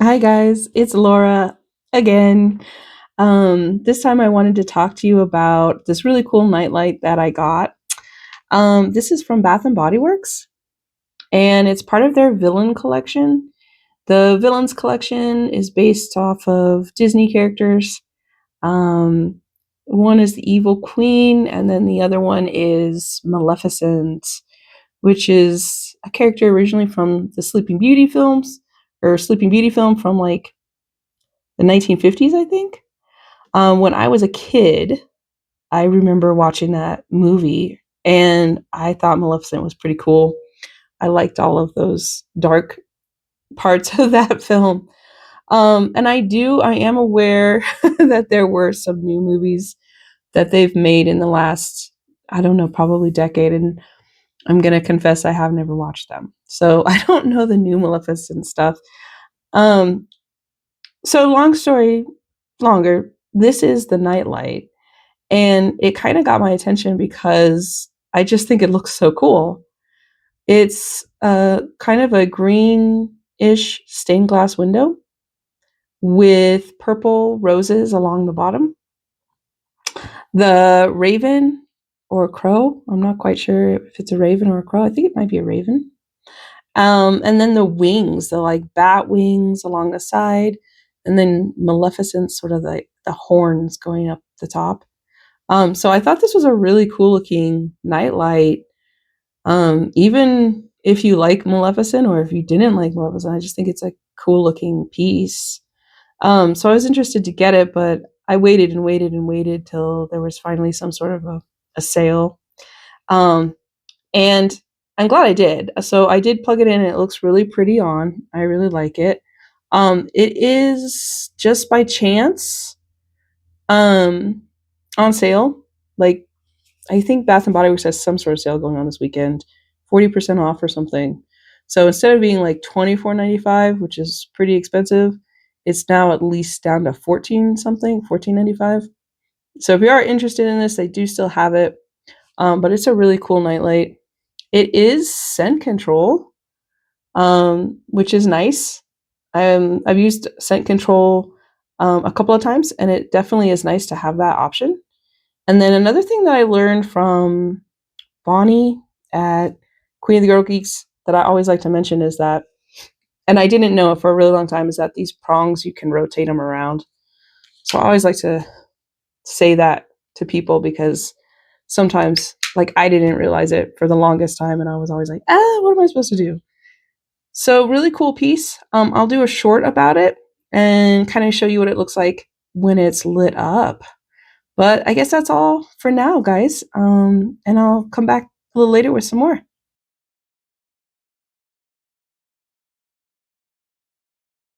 Hi guys, it's Laura again. This time I wanted to talk to you about this really cool nightlight that I got. This is from Bath and Bodyworks, and it's part of their villain collection. The villains collection is based off of Disney characters. Um, One is the Evil Queen, and then the other one is Maleficent, which is a character originally from the Sleeping Beauty films, or Sleeping Beauty film from like the 1950s, I think. When I was a kid, I remember watching that movie and I thought Maleficent was pretty cool. I liked all of those dark parts of that film. And I am aware that there were some new movies that they've made in the last, I don't know, probably decade. And I'm going to confess I have never watched them. So I don't know the new Maleficent stuff. Um, so long story longer, this is the nightlight. And it kind of got my attention because I just think it looks so cool. It's kind of a greenish stained glass window with purple roses along the bottom. The raven or crow, I'm not quite sure if it's a raven or a crow. I think it might be a raven. And then the wings, the like bat wings along the side, and then Maleficent, sort of like the horns going up the top. So I thought this was a really cool looking nightlight. Even if you like Maleficent or if you didn't like Maleficent, I just think it's a cool looking piece. So I was interested to get it, but I waited and waited and waited till there was finally some sort of a sale. Um, and I'm glad I did. So I did plug it in and it looks really pretty on. I really like it. It is just by chance um, on sale. Like I think Bath and Body Works has some sort of sale going on this weekend, 40% off or something. So instead of being like $24.95, which is pretty expensive, it's now at least down to 14 something, 14.95. So if you are interested in this, they do still have it. But it's a really cool nightlight. It is scent control, which is nice. I've used scent control a couple of times, and it definitely is nice to have that option. And then another thing that I learned from Bonnie at Queen of the Girl Geeks that I always like to mention is that, and I didn't know it for a really long time, is that these prongs, you can rotate them around. So I always like to say that to people because sometimes, like, I didn't realize it for the longest time, and I was always like, what am I supposed to do? So, really cool piece. I'll do a short about it and kind of show you what it looks like when it's lit up. But I guess that's all for now, guys. And I'll come back a little later with some more.